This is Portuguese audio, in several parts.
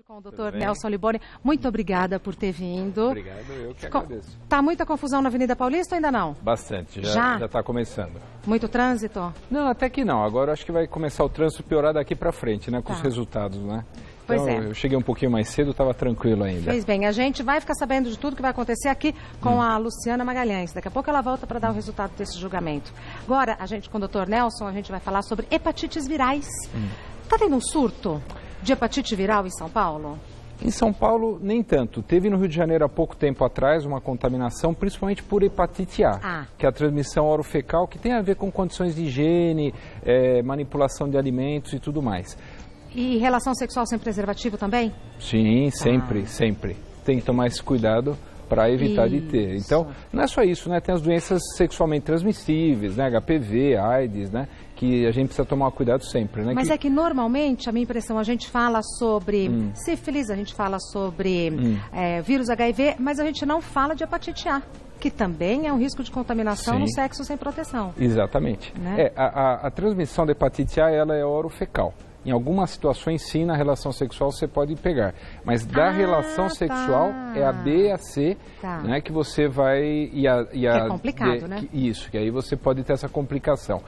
Com o Dr. Nelson Liboni, muito obrigada por ter vindo. Obrigado, eu que agradeço. Tá muita confusão na Avenida Paulista ou ainda não? Bastante, já está começando. Muito trânsito? Não, até que não. Agora acho que vai começar o trânsito piorar daqui para frente, né, com os resultados, né? Então, pois é. Eu cheguei um pouquinho mais cedo, estava tranquilo ainda. Fez bem, a gente vai ficar sabendo de tudo que vai acontecer aqui com a Luciana Magalhães. Daqui a pouco ela volta para dar o resultado desse julgamento. Agora, a gente com o Dr. Nelson, a gente vai falar sobre hepatites virais. Tá tendo um surto de hepatite viral em São Paulo? Em São Paulo, nem tanto. Teve no Rio de Janeiro há pouco tempo atrás uma contaminação, principalmente por hepatite A, que é a transmissão orofecal, que tem a ver com condições de higiene, manipulação de alimentos e tudo mais. E relação sexual sem preservativo também? Sim, sempre, sempre. Tem que tomar esse cuidado para evitar de ter. Então, não é só isso, né? Tem as doenças sexualmente transmissíveis, né? HPV, AIDS, né? Que a gente precisa tomar cuidado sempre, né? Mas é que normalmente, a minha impressão, a gente fala sobre sífilis, a gente fala sobre vírus HIV, mas a gente não fala de hepatite A, que também é um risco de contaminação no sexo sem proteção. Exatamente. Né? A transmissão da hepatite A, ela é orofecal. Em algumas situações, sim, na relação sexual você pode pegar. Mas da relação sexual é a B e a C, né, que você vai... que é complicado, né? Isso, que aí você pode ter essa complicação.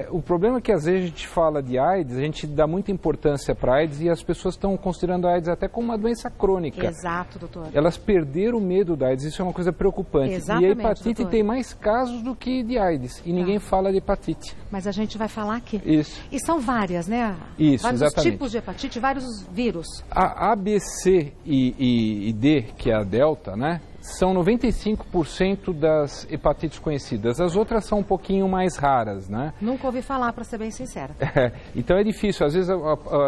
O problema é que às vezes a gente fala de AIDS, a gente dá muita importância para a AIDS e as pessoas estão considerando a AIDS até como uma doença crônica. Exato, doutor. Elas perderam o medo da AIDS, isso é uma coisa preocupante. Exatamente, e a hepatite doutor. tem mais casos do que de AIDS e ninguém fala de hepatite. Mas a gente vai falar aqui. Isso. E são várias, né? Isso, vários exatamente. tipos de hepatite, vários vírus. A B, C e D, que é a delta, né? São 95% das hepatites conhecidas. As outras são um pouquinho mais raras, né? Nunca ouvi falar, para ser bem sincera. Então é difícil. Às vezes,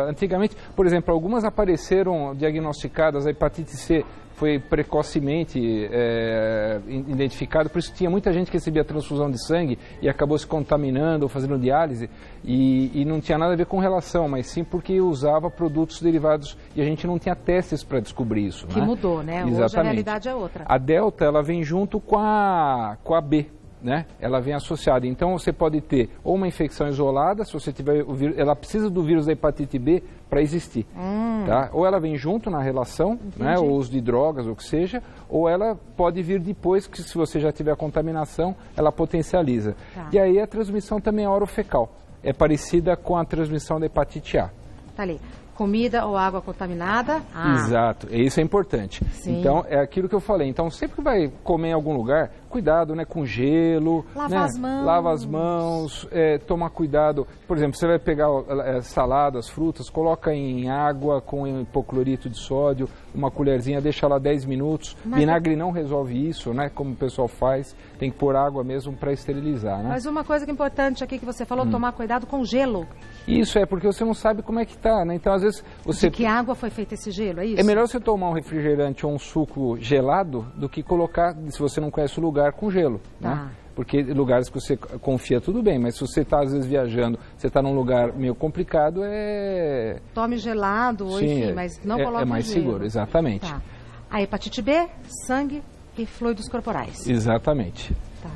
antigamente, por exemplo, algumas apareceram diagnosticadas, a hepatite C foi precocemente identificado, por isso tinha muita gente que recebia transfusão de sangue e acabou se contaminando ou fazendo diálise e não tinha nada a ver com relação, mas sim porque usava produtos derivados e a gente não tinha testes para descobrir isso. Que mudou, né? Exatamente. Hoje a realidade é outra. A delta, ela vem junto com a B. Né? Ela vem associada. Então você pode ter ou uma infecção isolada, se você tiver o vírus, ela precisa do vírus da hepatite B para existir. Tá? Ou ela vem junto na relação, né? O uso de drogas, ou o que seja, ou ela pode vir depois, que se você já tiver a contaminação, ela potencializa. E aí a transmissão também é orofecal. É parecida com a transmissão da hepatite A. Tá ali. Comida ou água contaminada. Exato, isso é importante. Sim. Então, é aquilo que eu falei. Então, sempre que vai comer em algum lugar, cuidado, né, com gelo. Lavar as mãos. Lava as mãos, tomar cuidado. Por exemplo, você vai pegar saladas, frutas, coloca em água com hipoclorito de sódio, uma colherzinha, deixa lá 10 minutos. Vinagre não resolve isso, né, como o pessoal faz. Tem que pôr água mesmo para esterilizar, né? Mas uma coisa que é importante aqui que você falou, tomar cuidado com gelo. Isso, porque você não sabe como é que tá, né? Então, às vezes, você... De que água foi feito esse gelo, é isso? É melhor você tomar um refrigerante ou um suco gelado do que colocar, se você não conhece o lugar, com gelo, né? Porque lugares que você confia, tudo bem, mas se você está, às vezes, viajando, você está num lugar meio complicado, Tome gelado, enfim, mas não coloque é mais gelo. Seguro, exatamente. Tá. A hepatite B, sangue e fluidos corporais. Exatamente. Tá.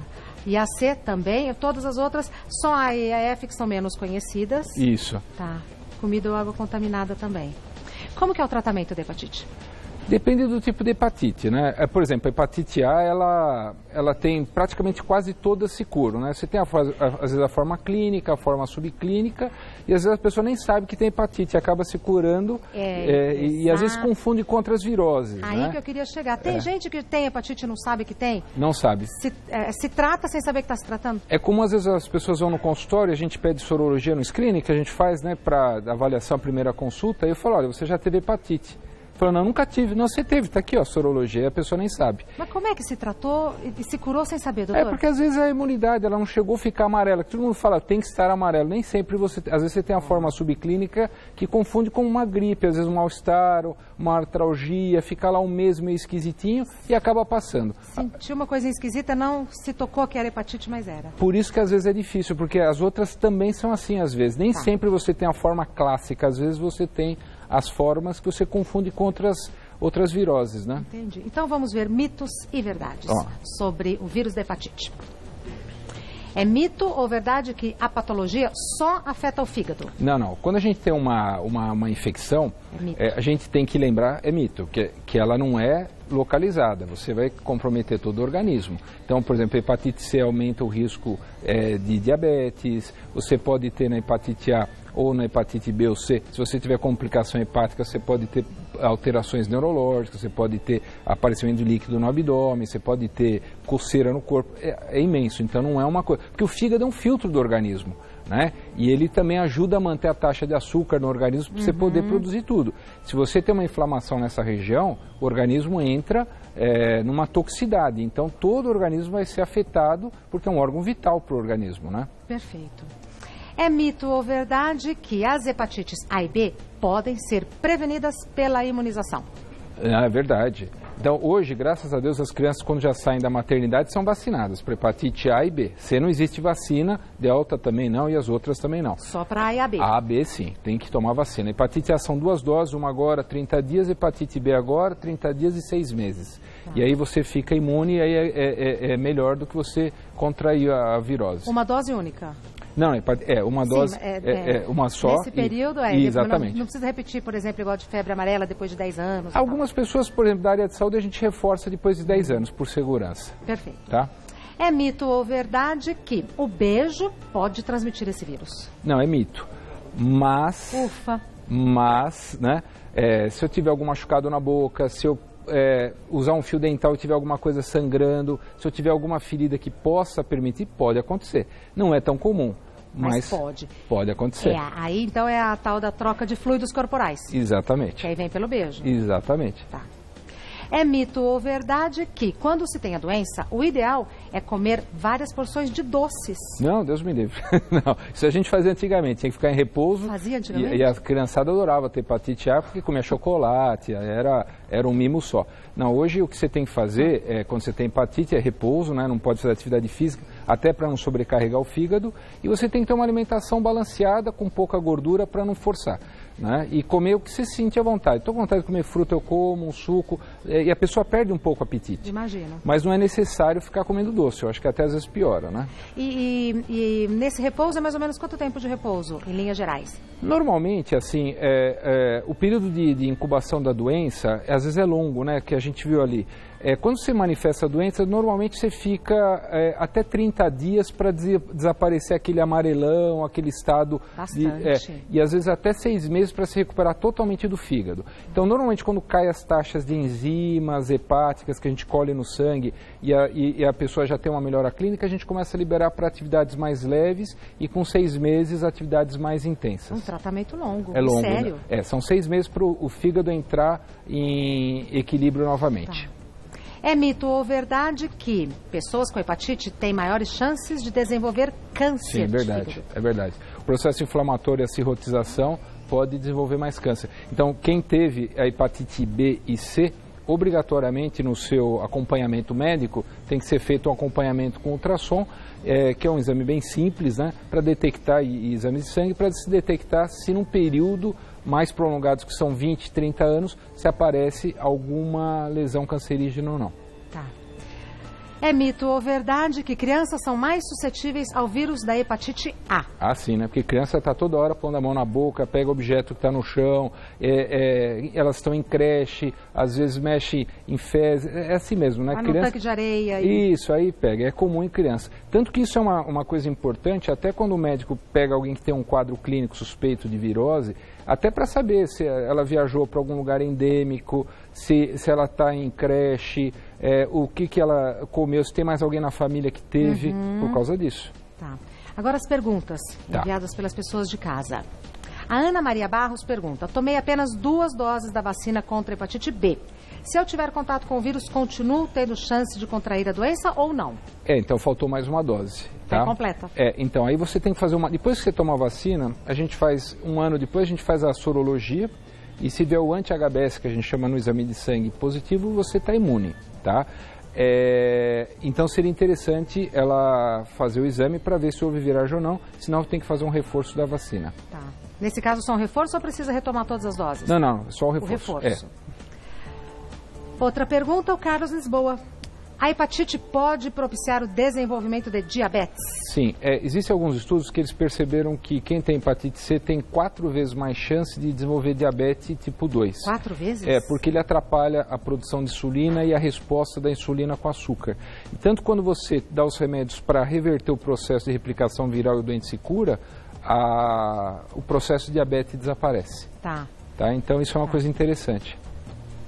E a C também, todas as outras, só a E e a F que são menos conhecidas. Isso. Tá. Comida ou água contaminada também. Como que é o tratamento da hepatite? Depende do tipo de hepatite, né? Por exemplo, a hepatite A, ela tem praticamente quase todas se curam, né? Você tem, às vezes, a forma clínica, a forma subclínica, e às vezes a pessoa nem sabe que tem hepatite, acaba se curando e às vezes confunde com outras viroses. Aí, né? Que eu queria chegar. Tem gente que tem hepatite e não sabe que tem? Não sabe. Se trata sem saber que está se tratando? É como às vezes as pessoas vão no consultório, a gente pede sorologia no screening, que a gente faz, né, para avaliação, a primeira consulta, e eu falo, olha, você já teve hepatite. Falou, não, nunca tive. Não, você teve, tá aqui, ó, sorologia, a pessoa nem sabe. Mas como é que se tratou e se curou sem saber, doutor? Porque às vezes a imunidade, ela não chegou a ficar amarela. Todo mundo fala, tem que estar amarelo. Nem sempre às vezes você tem a forma subclínica que confunde com uma gripe, às vezes um mal-estar, uma artralgia, fica lá um mês meio esquisitinho e acaba passando. Sentiu uma coisa esquisita, não se tocou que era hepatite, mas era. Por isso que às vezes é difícil, porque as outras também são assim, às vezes. Nem sempre você tem a forma clássica, às vezes você tem as formas que você confunde com outras viroses, né? Entendi. Então vamos ver mitos e verdades sobre o vírus da hepatite. É mito ou verdade que a patologia só afeta o fígado? Não. Quando a gente tem uma infecção, a gente tem que lembrar, é mito, que ela não é localizada, você vai comprometer todo o organismo. Então, por exemplo, a hepatite C aumenta o risco de diabetes, você pode ter na hepatite A ou na hepatite B ou C, se você tiver complicação hepática, você pode ter alterações neurológicas, você pode ter aparecimento de líquido no abdômen, você pode ter coceira no corpo, é imenso, então não é uma coisa, porque o fígado é um filtro do organismo, né? E ele também ajuda a manter a taxa de açúcar no organismo para você poder produzir tudo. Se você tem uma inflamação nessa região, o organismo entra numa toxicidade, então todo o organismo vai ser afetado porque é um órgão vital para o organismo, né? Perfeito. É mito ou verdade que as hepatites A e B podem ser prevenidas pela imunização? É verdade. Então, hoje, graças a Deus, as crianças, quando já saem da maternidade, são vacinadas para hepatite A e B. C não existe vacina, delta também não e as outras também não. Só para A e A B? A, B, sim, tem que tomar vacina. Hepatite A são 2 doses, uma agora, 30 dias, hepatite B agora, 30 dias e 6 meses. E aí você fica imune e aí é melhor do que você contrair a virose. Uma dose única? Não, uma dose, uma só. Nesse período, exatamente. Não precisa repetir, por exemplo, igual de febre amarela depois de 10 anos. Algumas pessoas, por exemplo, da área de saúde, a gente reforça depois de 10 anos, por segurança. Perfeito. Tá? É mito ou verdade que o beijo pode transmitir esse vírus? Não, é mito. Mas... Ufa. Mas, né, se eu tiver algum machucado na boca, se eu usar um fio dental e tiver alguma coisa sangrando, se eu tiver alguma ferida que possa permitir, pode acontecer. Não é tão comum, mas pode acontecer. Aí então é a tal da troca de fluidos corporais. Exatamente. Que aí vem pelo beijo. Exatamente. Tá. É mito ou verdade que, quando se tem a doença, o ideal é comer várias porções de doces? Não, Deus me livre. Não, isso a gente fazia antigamente, tinha que ficar em repouso. Fazia antigamente? E a criançada adorava ter hepatite A porque comia chocolate, era um mimo só. Não, hoje o que você tem que fazer, quando você tem hepatite, é repouso, né? Não pode fazer atividade física, até para não sobrecarregar o fígado. E você tem que ter uma alimentação balanceada, com pouca gordura, para não forçar. Né? E comer o que você sente à vontade. Estou com vontade de comer fruta, eu como, um suco, e a pessoa perde um pouco o apetite. Imagina. Mas não é necessário ficar comendo doce, eu acho que até às vezes piora, né? E nesse repouso é mais ou menos quanto tempo de repouso, em linhas gerais? Normalmente, assim, o período de incubação da doença, às vezes é longo, né, que a gente viu ali. Quando você manifesta a doença, normalmente você fica até 30 dias para desaparecer aquele amarelão, aquele estado... Bastante. E às vezes até 6 meses para se recuperar totalmente do fígado. Então, normalmente, quando cai as taxas de enzimas hepáticas que a gente colhe no sangue e a pessoa já tem uma melhora clínica, a gente começa a liberar para atividades mais leves e com 6 meses, atividades mais intensas. Um tratamento longo. É longo. Sério? Né? São 6 meses para o fígado entrar em equilíbrio novamente. Tá. É mito ou verdade que pessoas com hepatite têm maiores chances de desenvolver câncer? Sim, é verdade, é verdade. O processo inflamatório e a cirrotização pode desenvolver mais câncer. Então, quem teve a hepatite B e C, obrigatoriamente no seu acompanhamento médico, tem que ser feito um acompanhamento com ultrassom, que é um exame bem simples, né, para detectar, e exames de sangue, para se detectar se num período mais prolongado, que são 20, 30 anos, se aparece alguma lesão cancerígena ou não. Tá. É mito ou verdade que crianças são mais suscetíveis ao vírus da hepatite A? Ah, sim, né? Porque criança está toda hora pondo a mão na boca, pega objeto que está no chão, elas estão em creche, às vezes mexe em fezes, é assim mesmo, né? No tanque de areia. Isso, aí pega, é comum em criança. Tanto que isso é uma coisa importante, até quando o médico pega alguém que tem um quadro clínico suspeito de virose, até para saber se ela viajou para algum lugar endêmico, se ela está em creche, o que ela comeu, se tem mais alguém na família que teve, por causa disso. Tá. Agora as perguntas enviadas pelas pessoas de casa. A Ana Maria Barros pergunta: tomei apenas 2 doses da vacina contra a hepatite B. Se eu tiver contato com o vírus, continuo tendo chance de contrair a doença ou não? Então faltou mais uma dose. Tá? É completa. Então aí você tem que fazer depois que você toma a vacina, a gente faz, um ano depois, a gente faz a sorologia, e se vier o anti-HBS, que a gente chama no exame de sangue, positivo, você está imune, tá? Então seria interessante ela fazer o exame para ver se houve viragem ou não, senão tem que fazer um reforço da vacina. Tá. Nesse caso, só um reforço ou precisa retomar todas as doses? Não, só o reforço. Outra pergunta, o Carlos Lisboa. A hepatite pode propiciar o desenvolvimento de diabetes? Sim, existem alguns estudos que eles perceberam que quem tem hepatite C tem 4 vezes mais chance de desenvolver diabetes tipo 2. 4 vezes? Porque ele atrapalha a produção de insulina e a resposta da insulina com açúcar. E tanto quando você dá os remédios para reverter o processo de replicação viral e o doente se cura, o processo de diabetes desaparece. Tá. Então isso é uma coisa interessante.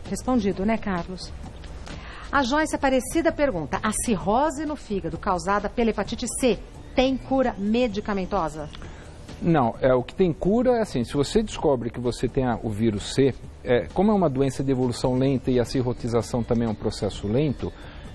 Respondido, né, Carlos? A Joyce Aparecida pergunta, a cirrose no fígado causada pela hepatite C tem cura medicamentosa? Não, o que tem cura é assim, se você descobre que você tem o vírus C, como é uma doença de evolução lenta e a cirrotização também é um processo lento,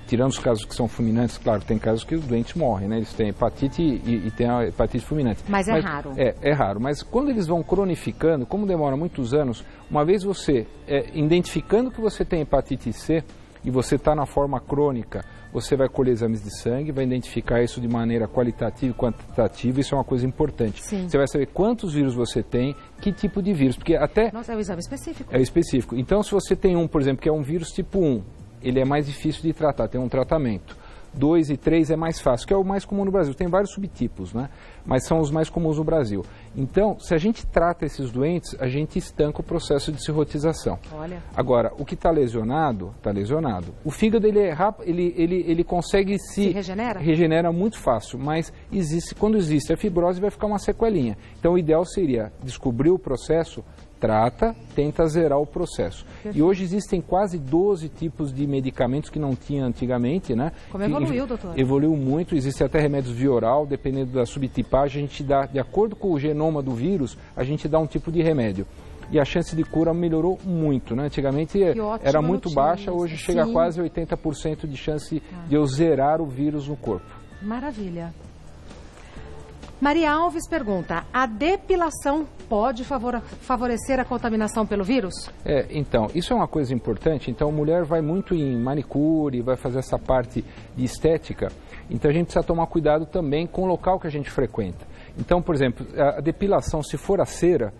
tirando os casos que são fulminantes, claro, tem casos que os doentes morrem, né? Eles têm hepatite e têm a hepatite fulminante. Mas é raro. É raro, mas quando eles vão cronificando, como demora muitos anos, uma vez você identificando que você tem hepatite C e você está na forma crônica, você vai colher exames de sangue, vai identificar isso de maneira qualitativa e quantitativa, isso é uma coisa importante. Sim. Você vai saber quantos vírus você tem, que tipo de vírus, porque até... Nossa, é um exame específico. É específico. Então, se você tem por exemplo, que é um vírus tipo 1, ele é mais difícil de tratar, tem um tratamento. 2 e 3 é mais fácil, que é o mais comum no Brasil. Tem vários subtipos, né? Mas são os mais comuns no Brasil. Então, se a gente trata esses doentes, a gente estanca o processo de cirrotização. Olha. Agora, o que está lesionado, está lesionado. O fígado, ele é rápido, ele consegue se regenera? Regenera muito fácil, mas quando existe a fibrose, vai ficar uma sequelinha. Então, o ideal seria descobrir o processo, trata, tenta zerar o processo. Perfeito. E hoje existem quase 12 tipos de medicamentos que não tinha antigamente, né? Como evoluiu, doutor? Evoluiu muito, existe até remédios via oral, dependendo da subtipagem, a gente dá, de acordo com o genoma do vírus, a gente dá um tipo de remédio. E a chance de cura melhorou muito, né? Antigamente era muito baixa, hoje chega a quase 80% de chance de eu zerar o vírus no corpo. Maravilha. Maria Alves pergunta, a depilação pode favorecer a contaminação pelo vírus? Então, isso é uma coisa importante. Então, a mulher vai muito em manicure, vai fazer essa parte de estética. Então, a gente precisa tomar cuidado também com o local que a gente frequenta. Então, por exemplo, a depilação, se for a cera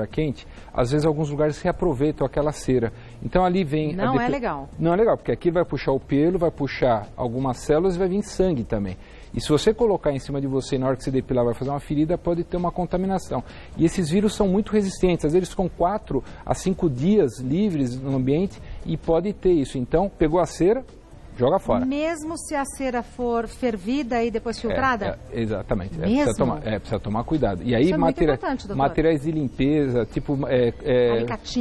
quente, às vezes alguns lugares se reaproveitam aquela cera. Então ali vem... Não é legal. Não é legal, porque aqui vai puxar o pelo, vai puxar algumas células e vai vir sangue também. E se você colocar em cima de você na hora que você depilar vai fazer uma ferida, pode ter uma contaminação. E esses vírus são muito resistentes, às vezes ficam 4 a 5 dias livres no ambiente e pode ter isso. Então, pegou a cera, joga fora. Mesmo se a cera for fervida e depois filtrada? Exatamente. Mesmo? Precisa tomar cuidado. E aí, isso é muito importante, doutor. Materiais de limpeza, tipo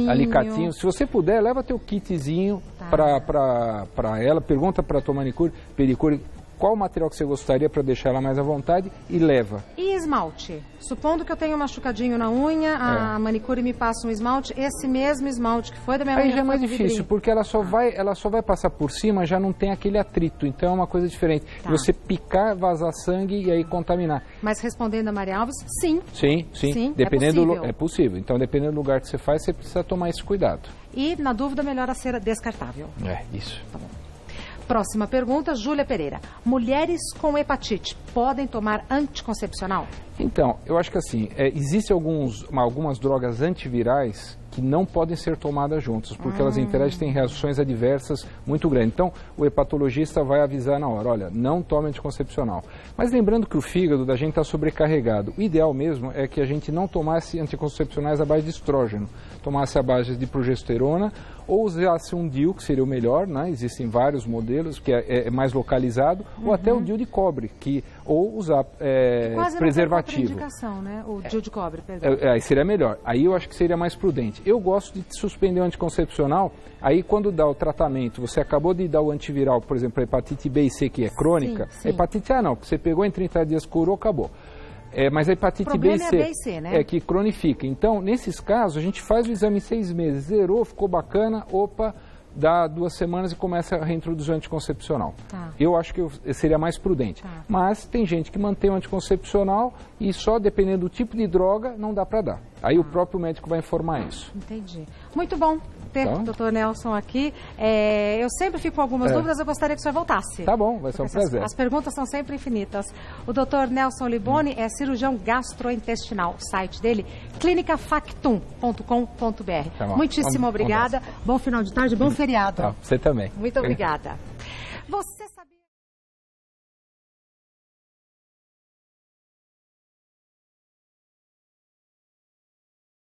alicatinho. Se você puder, leva teu kitzinho para ela, pergunta para a tua manicure, pedicure, qual material que você gostaria para deixar ela mais à vontade e leva. E esmalte? Supondo que eu tenho um machucadinho na unha, a manicure me passa um esmalte, esse mesmo esmalte que foi da minha unha... Aí já é mais difícil, porque ela só vai passar por cima, já não tem aquele atrito, então é uma coisa diferente. Você picar, vazar sangue e aí contaminar. Mas respondendo a Maria Alves, sim. Sim, dependendo é possível. Então, dependendo do lugar que você faz, você precisa tomar esse cuidado. E, na dúvida, melhor a cera descartável. Isso. Tá bom. Próxima pergunta, Júlia Pereira. Mulheres com hepatite podem tomar anticoncepcional? Então, eu acho que assim, existem algumas drogas antivirais que não podem ser tomadas juntas, porque elas interagem, têm reações adversas muito grandes. Então, o hepatologista vai avisar na hora, olha, não tome anticoncepcional. Mas lembrando que o fígado da gente está sobrecarregado. O ideal mesmo é que a gente não tomasse anticoncepcionais à base de estrógeno, tomasse à base de progesterona ou usasse um DIU, que seria o melhor, né? Existem vários modelos, que é mais localizado, ou até o DIU de cobre, ou usar preservativo. Quase indicação, né? O DIU de cobre. Aí seria melhor. Aí eu acho que seria mais prudente. Eu gosto de suspender o anticoncepcional, aí quando dá o tratamento, você acabou de dar o antiviral, por exemplo, a hepatite B e C, que é crônica, sim. A hepatite A não, porque você pegou em 30 dias, curou, acabou. Mas a hepatite B e C, né? Que cronifica. Então, nesses casos, a gente faz o exame em 6 meses, zerou, ficou bacana, dá 2 semanas e começa a reintroduzir o anticoncepcional. Eu acho que seria mais prudente. Mas tem gente que mantém o anticoncepcional e só dependendo do tipo de droga não dá para dar. Aí o próprio médico vai informar isso. Entendi. Muito bom ter o Dr. Nelson aqui. Eu sempre fico com algumas dúvidas, eu gostaria que o senhor voltasse. Tá bom, vai ser um prazer. As perguntas são sempre infinitas. O Dr. Nelson Liboni é cirurgião gastrointestinal. O site dele, clinicafactum.com.br. Tá bom. Muitíssimo obrigada. Bom final de tarde, bom feriado. Você também. Muito obrigada. Você sabe